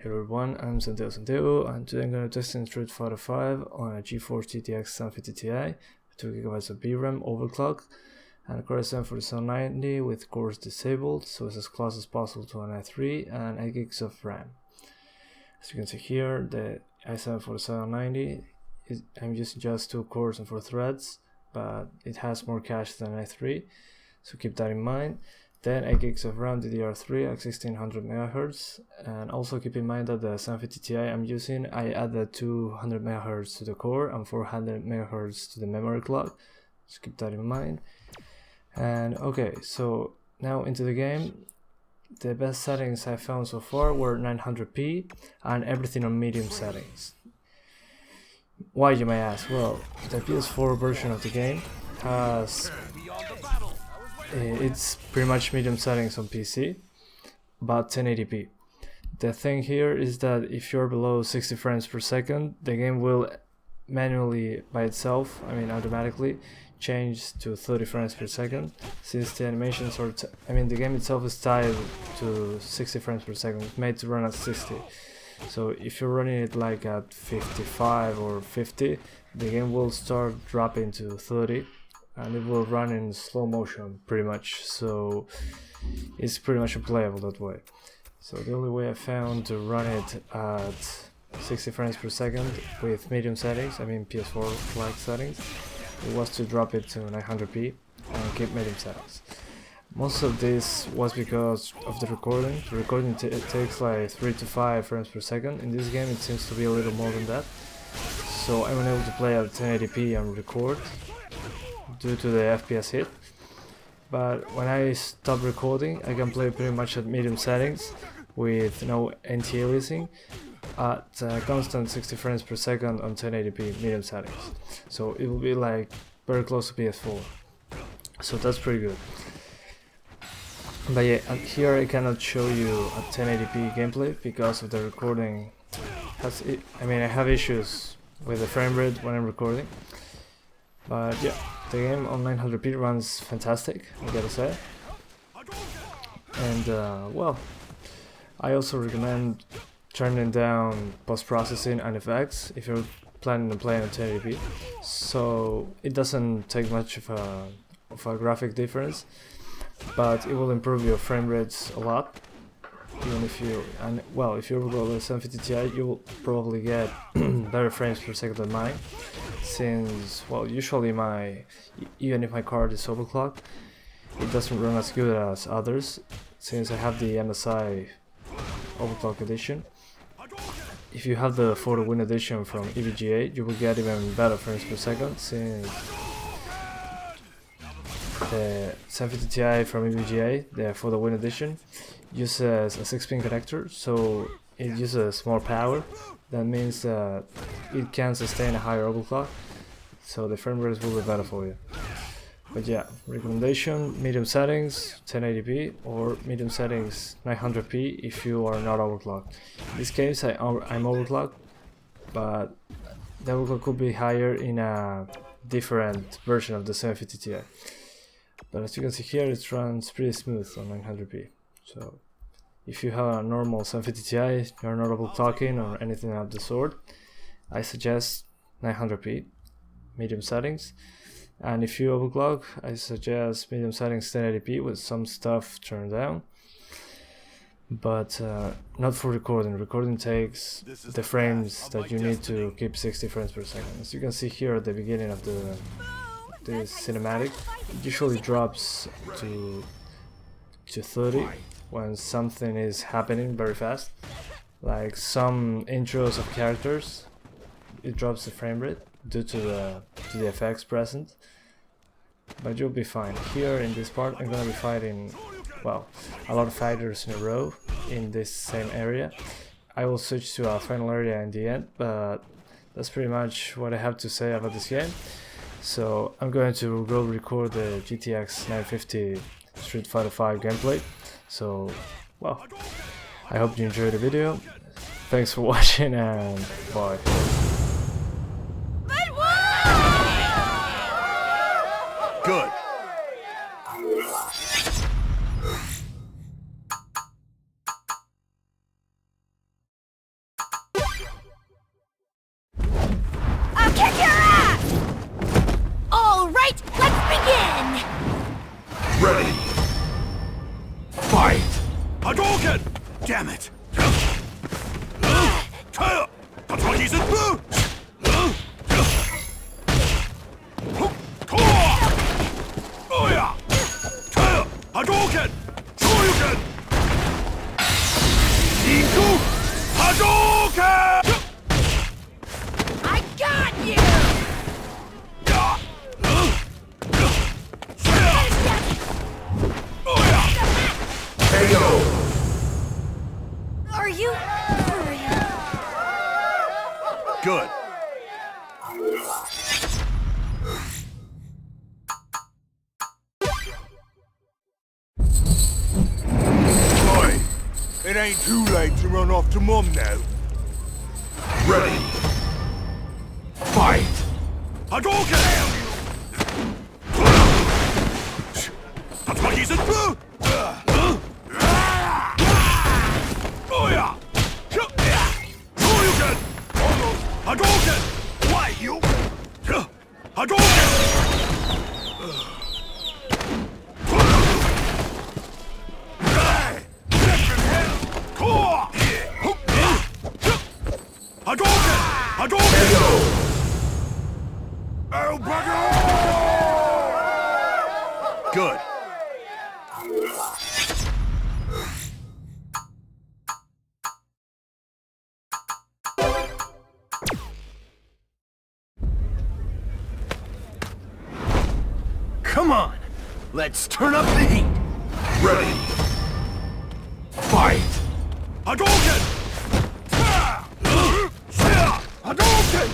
Hello everyone, I'm Santiago, and today I'm going to test Street Fighter 5 on a Geforce GTX 750 Ti, 2GB of VRAM, overclock, and a Core i7-4790 with cores disabled, so it's as close as possible to an i3 and 8GB of RAM. As you can see here, the i7-4790 I'm using just 2 cores and 4 threads, but it has more cache than i3, so keep that in mind. Then 8GB of RAM DDR3 at 1600 MHz, and also keep in mind that the 750 Ti I'm using, I added 200 MHz to the core and 400 MHz to the memory clock, so keep that in mind. And okay, so now into the game. The best settings I found so far were 900p and everything on medium settings. Why, you may ask? Well, the PS4 version of the game has it's pretty much medium settings on PC, but 1080p. The thing here is that if you're below 60 frames per second, the game will manually, by itself, automatically, change to 30 frames per second, since the animations are, the game itself is tied to 60 frames per second, it's made to run at 60. So if you're running it like at 55 or 50, the game will start dropping to 30. And it will run in slow motion pretty much, so it's pretty much unplayable that way. So the only way I found to run it at 60 frames per second with medium settings, PS4 like settings, it was to drop it to 900p and keep medium settings. Most of this was because of the recording. The recording takes like 3 to 5 frames per second. In this game it seems to be a little more than that. So I'm unable to play at 1080p and record due to the FPS hit, but when I stop recording I can play pretty much at medium settings with no anti-aliasing at constant 60 frames per second on 1080p medium settings, so it will be like very close to PS4, so that's pretty good. But yeah, here I cannot show you a 1080p gameplay because of the recording I have issues with the frame rate when I'm recording, but yeah, the game on 900p runs fantastic, I gotta say. And well, I also recommend turning down post-processing and effects if you're planning to play on 1080p, so it doesn't take much of a graphic difference, but it will improve your frame rates a lot. Even if you, if you go with 750 Ti, you will probably get better frames per second than mine, since, usually even if my card is overclocked, it doesn't run as good as others, since I have the MSI overclock edition. If you have the For the Win edition from EVGA, you will get even better frames per second, since the 750 Ti from EVGA, the For the Win edition, uses a 6-pin connector, so it uses more power. That means that it can sustain a higher overclock, so the frame rates will be better for you. But yeah, recommendation, medium settings 1080p or medium settings 900p if you are not overclocked. In this case I'm overclocked, but the overclock could be higher in a different version of the 750 Ti. But as you can see here, it runs pretty smooth on 900p. So if you have a normal 750 Ti, you're not overclocking or anything of the sort, I suggest 900p medium settings. And if you overclock, I suggest medium settings 1080p with some stuff turned down. But not for recording. Recording takes the frames that you need to keep 60 frames per second. As you can see here at the beginning of this cinematic, it usually drops to 30 when something is happening very fast, like some intros of characters. It drops the frame rate due to the effects present, but you'll be fine. Here in this part I'm gonna be fighting a lot of fighters in a row in this same area. I will switch to a final area in the end, but that's pretty much what I have to say about this game. So I'm going to go record the GTX 950 Street Fighter 5 gameplay. So, I hope you enjoyed the video. Thanks for watching, and bye. Good. Ready. Fight! Hadouken! Damn it! That's what he's in. Oh yeah! Hadouken! Shoryuken! Iku! Hadouken! I got you! KO! Are you for real? Good. Boy, it ain't too late to run off to Mum now. Ready. Fight! Hadouken! That's what he's in. Oh yeah! Shoryuken! Hadouken! Why you? Hadouken! Hadouken! Hadouken! Oh, bugger! Good. Come on! Let's turn up the heat! Ready! Fight! Hadouken! Hadouken!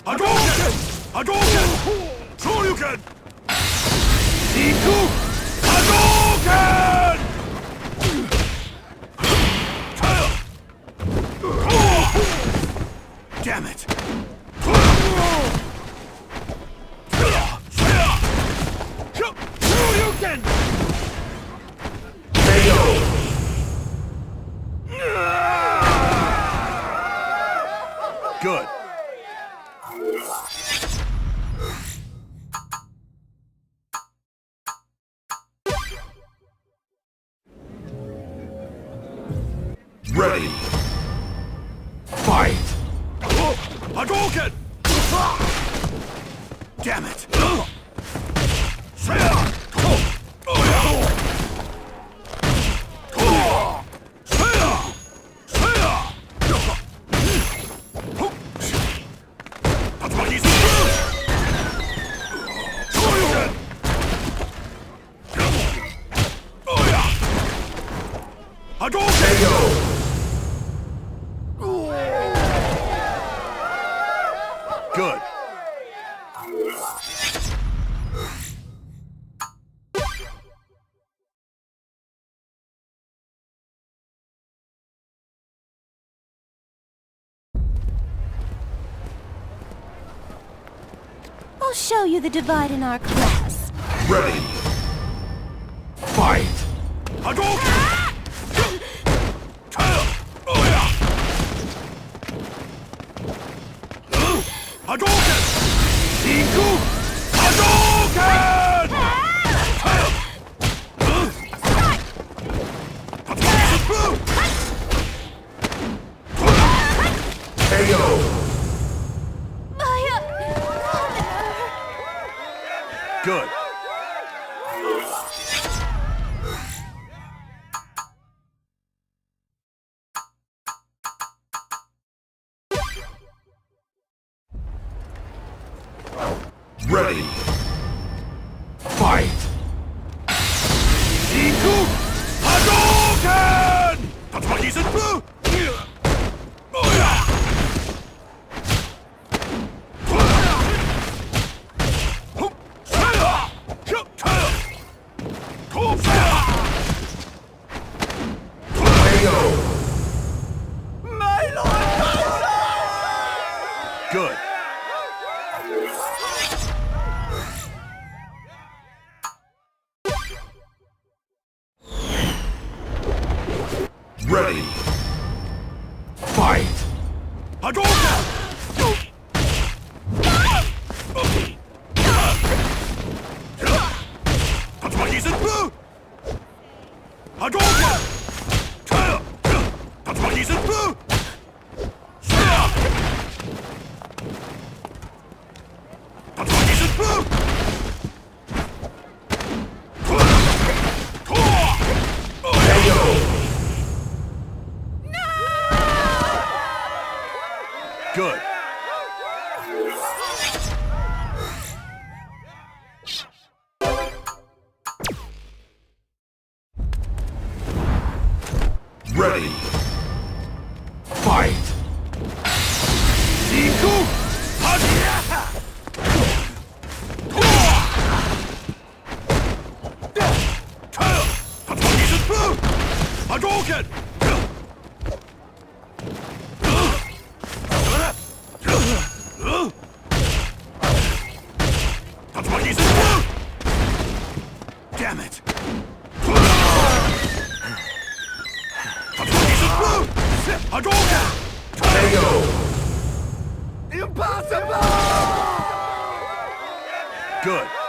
Hadouken! Hadouken! Shoryuken! Iku! Hadouken! Damn it! Shoryuken! KO! Good. Ready. Fight. Hadouken! Damn it. That's what he's Hadouken! Good. I'll show you the divide in our class. Ready. Fight. Hadouken! Hadouken! Iku! Hadouken! KO! Good. Ready. Fight. Iku Hadouken! That's what he's in. Good. Ready. Fight. Hadouken! Ready. Fight! Iku! Hadia! Hadouken! Damn it! Hadouken! Tengo! Impossible! Good.